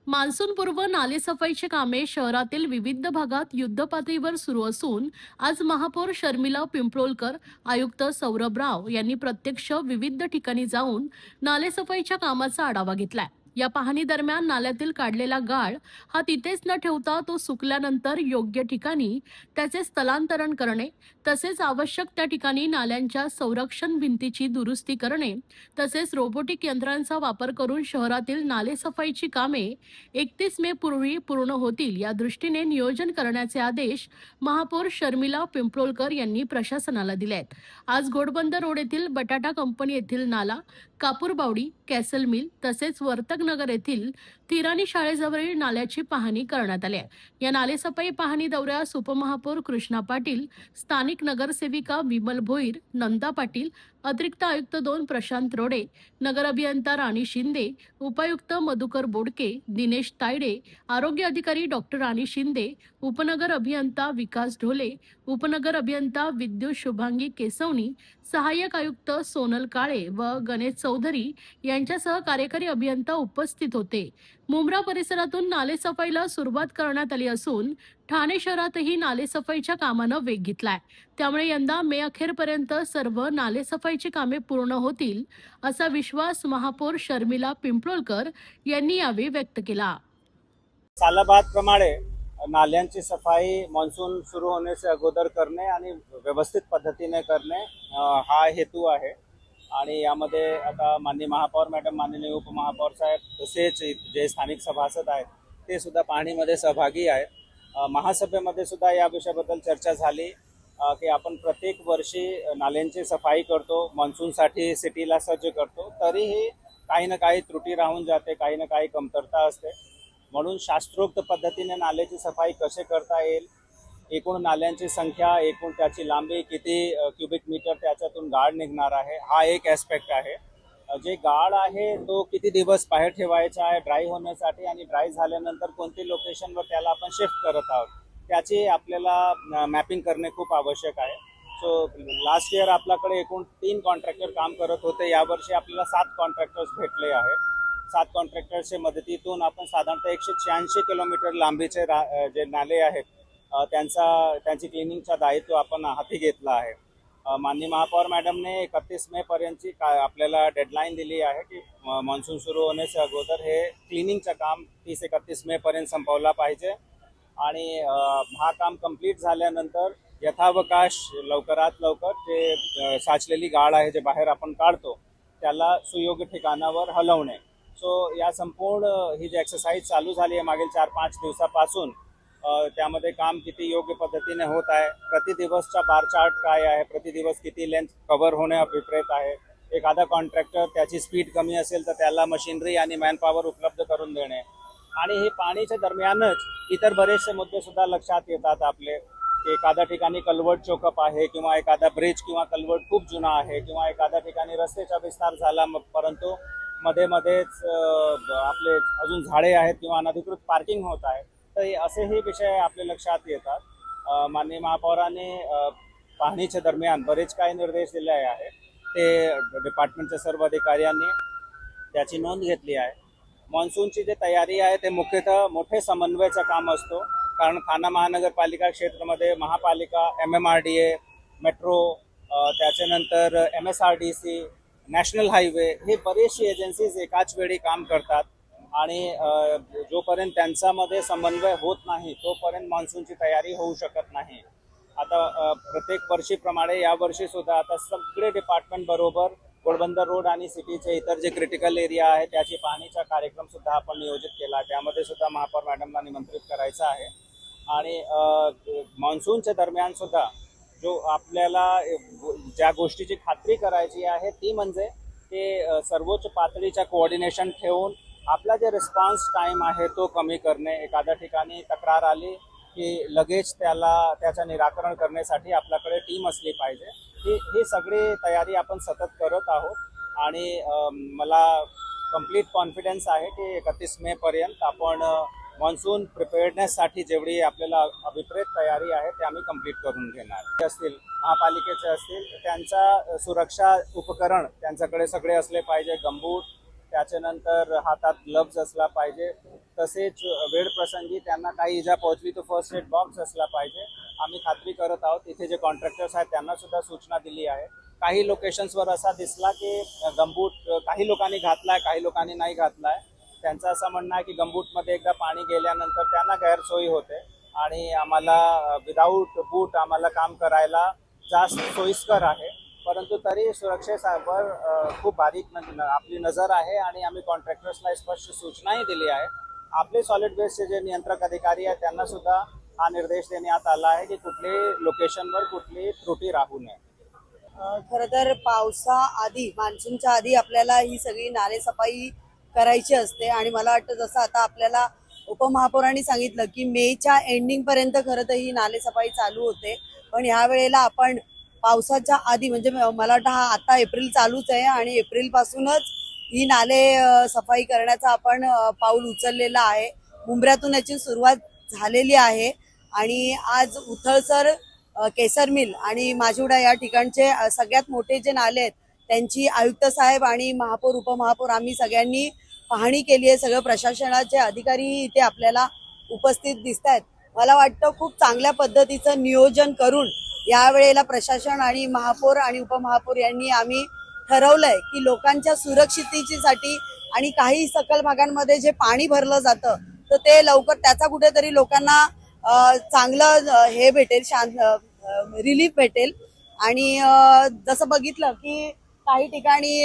मान्सूनपूर्व नालेसफाईची कामे शहरातील विविध भागात युद्धपातळीवर सुरू असून आज महापौर शर्मिला पिंपळोलकर, आयुक्त सौरभ राव यांनी प्रत्यक्ष विविध ठिकाणी जाऊन नालेसफाईच्या कामाचा आढावा घेतलाय. या पाहणी दरम्यान नाल्यातील काढलेला गाळ हा तिथेच न ठेवता तो सुकल्यानंतर योग्य ठिकाणी त्याचे स्थलांतरण करणे, तसेच आवश्यक त्या ठिकाणी नाल्यांच्या संरक्षण भिंतीची दुरुस्ती करणे, तसेच रोबोटिक यंत्रांचा वापर करून शहरातील नालेसफाईची कामे 31 मे पूर्वी पूर्ण होतील या दृष्टीने नियोजन करण्याचे आदेश महापौर शर्मिला पिंपळोलकर यांनी प्रशासनाला दिले आहेत. आज घोडबंदर रोड येथील बटाटा कंपनी येथील नाला, कापूरबावडी, कॅसल मिल तसेच वर्तकनगर येथील तिराणी शाळेजवळील नाल्याची पाहणी करण्यात आली आहे. या नालेसफाई पाहणी दौऱ्यास उपमहापौर कृष्णा पाटील, स्थानिक नगरसेविका विमल भोईर, नंदा पाटील, अतिरिक्त आयुक्त 2 प्रशांत रोडे, नगर अभियंता राणी शिंदे, उपायुक्त मधुकर बोडके, दिनेश तायडे, आरोग्य अधिकारी डॉक्टर राणी शिंदे, उपनगर अभियंता विकास ढोले, उपनगर अभियंता विद्युत शुभांगी केसवणी, सहाय्यक आयुक्त सोनल काळे व गणेश चौधरी यांच्यासह कार्यकारी अभियंता उपस्थित होते. मुंब्रा परिसरातून नालेसफाईला सुरुवात करण्यात आली असून ठाणे शहरातही नालेसफाईच्या कामानं वेग घेतलाय. त्यामुळे यंदा मे अखेरपर्यंत सर्व नालेसफाईची कामे पूर्ण होतील असा विश्वास महापौर शर्मिला पिंपळोलकर यांनी यावेळी व्यक्त केला. सालाबादप्रमाणे नाल्यांची सफाई मान्सून सुरू होण्याच्या अगोदर करणे आणि व्यवस्थित पद्धतीने करणे हा हेतू आहे. आणि यामध्ये आता माननीय महापौर मॅडम, माननीय उपमहापौर साहेब तसेच जे स्थानिक सभासद आहेत ते सुद्धा पाहणीमध्ये सहभागी आहेत. महासभेमध्ये सुद्धा या विषयाबद्दल चर्चा झाली की आपण प्रत्येक वर्षी नाल्यांची सफाई करतो, मान्सूनसाठी सिटीला सज्ज करतो, तरीही काही ना काही त्रुटी राहून जाते, काही ना काही कमतरता असते. म्हणून शास्त्रोक्त पद्धतीने नाल्याची सफाई कसे करता येईल, एकूण नाल्यांची संख्या, एकूण त्याची लांबी, किती क्युबिक मीटर त्याच्यातून गाळ निघणार आहे, हा एक ॲस्पेक्ट आहे. जे गाळ आहे तो किती दिवस बाहेर ठेवायचा आहे ड्राय होण्यासाठी, आणि ड्राय झाल्यानंतर कोणती लोकेशनवर त्याला आपण शिफ्ट करत आहोत त्याची आपल्याला मॅपिंग करणे खूप आवश्यक आहे. सो लास्ट इयर आपल्याकडे एकूण 3 कॉन्ट्रॅक्टर काम करत होते. यावर्षी आपल्याला 7 कॉन्ट्रॅक्टर्स भेटले आहेत. 7 कॉन्ट्रॅक्टर्सच्या मदतीतून आपण साधारणतः 186 किलोमीटर लांबीचे जे नाले आहेत त्यांची क्लिनिंगचा दायित्व आपण हाती घेतला आहे. माननीय महापौर मॅडमने 31 मे पर्यंतची आपल्याला डेडलाईन दिली आहे की मान्सून सुरू होण्याच्या अगोदर हे क्लिनिंगचं काम 30-31 मे पर्यंत संपवला पाहिजे. आणि हा काम कंप्लीट झाल्यानंतर यथावकाश लवकरात लवकर जे साचलेली गाळ आहे जे बाहेर आपण काढतो त्याला सुयोग्य ठिकाणावर हलवणे. सो या संपूर्ण ही जी एक्सरसाइज चालू झाली आहे मागील 4-5 दिवसापासून, त्यामध्ये काम किती योग्य पद्धतीने होत आहे, प्रतिदिवसचा बार चार्ट काय आहे, प्रतिदिवस किती लेंथ कव्हर होणे अभिप्रेत आहे. एखादा कॉन्ट्रॅक्टर त्याची स्पीड कमी असेल तर त्याला मशिनरी आणि मॅनपॉवर उपलब्ध करून देणे. आणि हे पाणीच्या दरम्यानच इतर बरेचसे मुद्दे सुद्धा लक्षात येतात आपले, की एखाद्या ठिकाणी कल्वर्ट चोकअप आहे, किंवा एखादा ब्रिज किंवा कल्वर्ट खूप जुना आहे, किंवा एखाद्या ठिकाणी रस्त्याचा विस्तार झाला परंतु मध्येच आपले अजून झाडे आहेत किंवा अनधिकृत पार्किंग होत आहे. तर असेही विषय आपल्या लक्षात येतात. माननीय महापौरांनी पाहणीच्या दरम्यान बरेच काही निर्देश दिले आहे. ते डिपार्टमेंटच्या सर्व अधिकाऱ्यांनी त्याची नोंद घेतली आहे. मान्सूनची जी तयारी आहे ते मुख्यतः मोठे समन्वयाचं काम असतो, कारण ठाणे महानगरपालिका क्षेत्रामध्ये महापालिका, MMRDA, मेट्रो, त्याच्यानंतर MSRDC, नॅशनल हायवे हे बरेचशी एजन्सीज एकाच वेळी काम करतात. आणि जोपर्यंत त्यांच्यामध्ये समन्वय होत नाही तोपर्यंत मान्सूनची तयारी होऊ शकत नाही. आता प्रत्येक वर्षीप्रमाणे यावर्षी सुद्धा आता सगळे डिपार्टमेंट बरोबर घोडबंदर रोड आणि सिटीचे इतर जे क्रिटिकल एरिया आहे त्याची पाहणीचा कार्यक्रम सुद्धा आपण नियोजित केला. त्यामध्ये सुद्धा महापौर मॅडमला निमंत्रित करायचं आहे. आणि मान्सूनच्या दरम्यान सुद्धा जो आपल्याला ज्या गोष्टीची खात्री करायची आहे ती म्हणजे ते सर्वोच्च पातळीचा कोऑर्डिनेशन ठेवून आपला जे रिस्पॉन्स टाईम आहे तो कमी करणे. एखाद्या ठिकाणी तक्रार आली की लगेच त्याचं निराकरण करण्यासाठी आपल्याकडे टीम असली पाहिजे. ही सगळी तयारी आपण सतत करत आहोत. आणि मला कंप्लीट कॉन्फिडन्स आहे की 31 मे पर्यंत आपण मान्सून प्रिपेअर्डनेससाठी जेवढी आपल्याला अभिप्रेत तयारी आहे ते आम्ही कंप्लीट करून घेणार. असतील महापालिकेचे असतील त्यांचा सुरक्षा उपकरण त्यांच्याकडे सगळे असले पाहिजे. गंबूट, त्याच्यानंतर हातात ग्लव्ज असला पाहिजे, तसेच वेळ प्रसंगी त्यांना काही इजा पोहोचली तर फर्स्ट एड बॉक्स असला पाहिजे. आम्ही खात्री करत आहोत. इथे जे कॉन्ट्रॅक्टर्स आहेत त्यांना सुद्धा सूचना दिली आहे. काही लोकेशन्सवर असा दिसला की गमबूट काही लोकांनी घातलाय, काही लोकांनी नाही घातलाय. त्यांचं असं म्हणणं आहे की गमबूटमध्ये एकदा पाणी गेल्यानंतर त्यांना गैरसोयी होते आणि आम्हाला विदाऊट बूट आम्हाला काम करायला जास्त सोयीस्कर आहे. परंतु तरी सुरक्षेवर खूप बारीक आपली नजर आहे आणि आम्ही कॉन्ट्रॅक्टर्सला स्पष्ट सूचनाही दिली आहे. आपले सॉलिड वेस्टचे जे नियंत्रक अधिकारी आहेत त्यांना सुद्धा हा निर्देश देण्यात आला आहे की कुठल्याही लोकेशनवर कुठली त्रुटी राहू नये. खरं तर पावसाआधी, मान्सूनच्या आधी आपल्याला ही सगळी नालेसफाई करायची असते आणि मला वाटतं जसं आता आपल्याला उपमहापौरांनी सांगितलं की मेच्या एंडिंग पर्यंत खरं तर ही नालेसफाई चालू होते. पण ह्या वेळेला आपण पावसाच्या आधी म्हणजे मला वाटतं हा आता एप्रिल चालूच आहे आणि एप्रिल पासूनच ही नाले सफाई करण्याचा आपण पाऊल उचललेलं आहे. मुंब्र्यातून याची सुरुवात झालेली आहे आणि आज उथळसर, केसर मिल आणि माझिवडा या ठिकाणचे सगळ्यात मोठे जे नाले आहेत त्यांची आयुक्त साहेब आणि महापौर, उपमहापौर आम्ही सगळ्यांनी पाहणी केली आहे. सगळं प्रशासनाचे अधिकारी इथे आपल्याला उपस्थित दिसत आहेत. मला वाटतं खूप चांगल्या पद्धतीचं नियोजन करून यावेळेला प्रशासन आणि महापौर आणि उपमहापौर यांनी आम्ही ठरवलंय की लोकांच्या सुरक्षिततेसाठी आणि काही सखल भागांमध्ये जे पाणी भरलं जातं तर ते लवकर त्याचा कुठेतरी लोकांना चांगलं हे भेटेल, रिलीफ भेटेल. आणि जसं बघितलं की काही ठिकाणी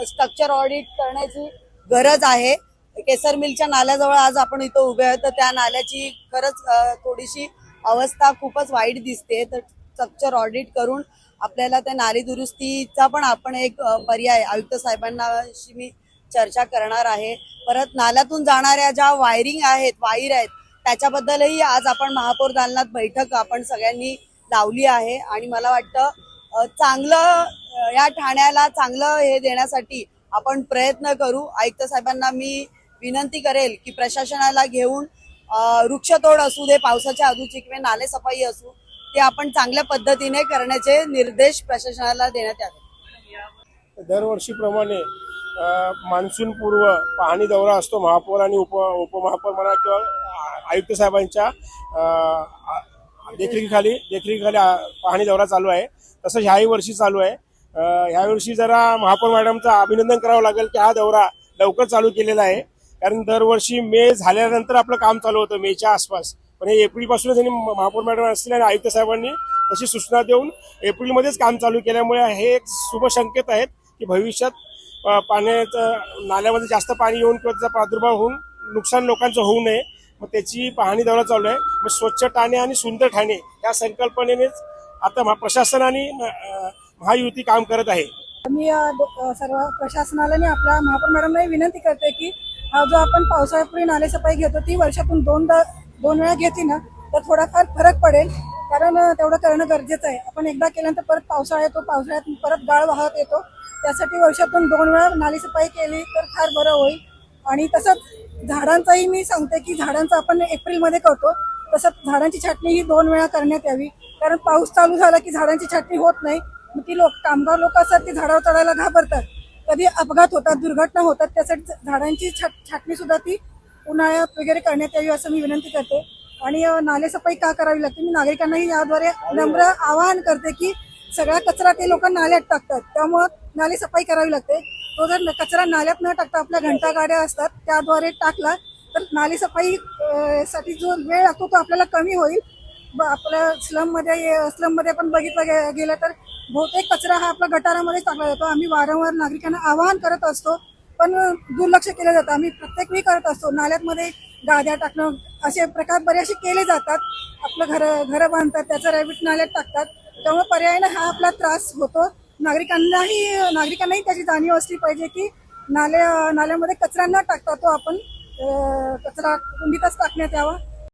स्ट्रक्चर ऑडिट करण्याची गरज आहे. केसर मिलच्या नाल्याजवळ आज आपण इथं उभे आहोत तर त्या नाल्याची खरंच थोडीशी अवस्था खूपच वाईट दिसते. तर स्ट्रक्चर ऑडिट करून आपल्याला त्या नाली दुरुस्तीचा पण आपण एक पर्याय आयुक्त साहेबांशी मी चर्चा करणार आहे. परत नाल्यातून जाणाऱ्या ज्या वायर आहेत त्याच्याबद्दलही आज आपण महापौर दालनात बैठक आपण सगळ्यांनी लावली आहे आणि मला वाटतं चांगलं या ठाण्याला चांगलं हे देण्यासाठी आपण प्रयत्न करू. आयुक्त साहेबांना मी विनंती करेल की प्रशासनाला घेऊन वृक्षतोड असू दे, पावसाच्या अधूची किंवा नालेसफाई असू, ते आपण चांगल्या पद्धतीने करण्याचे निर्देश प्रशासनाला देण्यात यावे. दरवर्षीप्रमाणे मान्सून पूर्व पाहणी दौरा असतो महापौर आणि उपमहापौर म्हणा किंवा आयुक्त साहेबांच्या देखरेखीखाली पाहणी दौरा चालू आहे. तसं ह्याही वर्षी चालू आहे. ह्यावर्षी जरा महापौर मॅडमचं अभिनंदन करावं लागेल की हा दौरा लवकर चालू केलेला आहे. कारण दरवर्षी मे झाल्यानंतर आपलं काम चालू होतं, मेच्या आसपास. पण हे एप्रिलपासूनच त्यांनी महापौर मॅडम असतील आणि आयुक्त साहेबांनी तशी सूचना देऊन एप्रिलमध्येच काम चालू केल्यामुळे हे एक शुभ संकेत आहेत की भविष्यात पाण्याचं नाल्यामध्ये जास्त पाणी येऊन किंवा त्याचा प्रादुर्भाव होऊन नुकसान लोकांचं होऊ नये. मग त्याची पाहणी दौरा चालू आहे. मग स्वच्छ ठाणे आणि सुंदर ठाणे या संकल्पनेनेच आता प्रशासन आणि महायुती काम करत आहे. मी सर्व प्रशासनाला आणि आपल्या महापौर मॅडमला विनंती करते की हा जो आपण पावसाळ्यापूर्वी नालेसफाई घेतो ती वर्षातून दोन वेळा घेतली ना तर थोडाफार फरक पडेल. कारण तेवढं करणं गरजेचं आहे. आपण एकदा केल्यानंतर परत पावसाळा येतो, पावसाळ्यात परत गाळ वाहत येतो. त्यासाठी वर्षातून 2 वेळा नालेसफाई केली तर फार बरं होईल. आणि तसंच झाडांचाही मी सांगते की झाडांचं आपण एप्रिलमध्ये करतो, तसंच झाडांची छाटणी ही 2 वेळा करण्यात यावी. कारण पाऊस चालू झाला की झाडांची छाटणी होत नाही. मग ती कामगार लोक असतात ती झाडावर चढायला घाबरतात, कधी अपघात होतात, दुर्घटना होतात. त्यासाठी झाडांची छाटणी सुद्धा ती उन्हाळ्यात वगैरे करण्यात यावी असं मी विनंती करते. आणि नालेसफाई का करावी लागते, मी नागरिकांनाही याद्वारे नम्र आवाहन करते की सगळा कचरा ते लोक नाल्यात टाकतात, त्यामुळं नालेसफाई करावी लागते. तो जर कचरा नाल्यात न टाकता आपल्या घंटागाड्या असतात त्याद्वारे टाकला तर नालेसफाई साठी जो वेळ लागतो तो आपल्याला कमी होईल. आपल्या स्लममध्ये पण बघितलं गेलं तर बहुतेक कचरा हा आपल्या गटारामध्ये टाकला जातो. आम्ही वारंवार नागरिकांना आवाहन करत असतो पण दुर्लक्ष केलं जातं. आम्ही प्रत्येक वेळी करत असतो. नाल्यामध्ये गाद्या टाकणं असे प्रकार बरेचसे केले जातात. आपलं घरं बांधतात त्याचं रॅबिट नाल्यात टाकतात. त्यामुळे पर्यायाने हा आपला त्रास होतो. नागरिकांनाही त्याची जाणीव असली पाहिजे की नाल्यामध्ये कचरा न टाकता तो आपण कचरा कुंडीतच टाकण्यात यावा.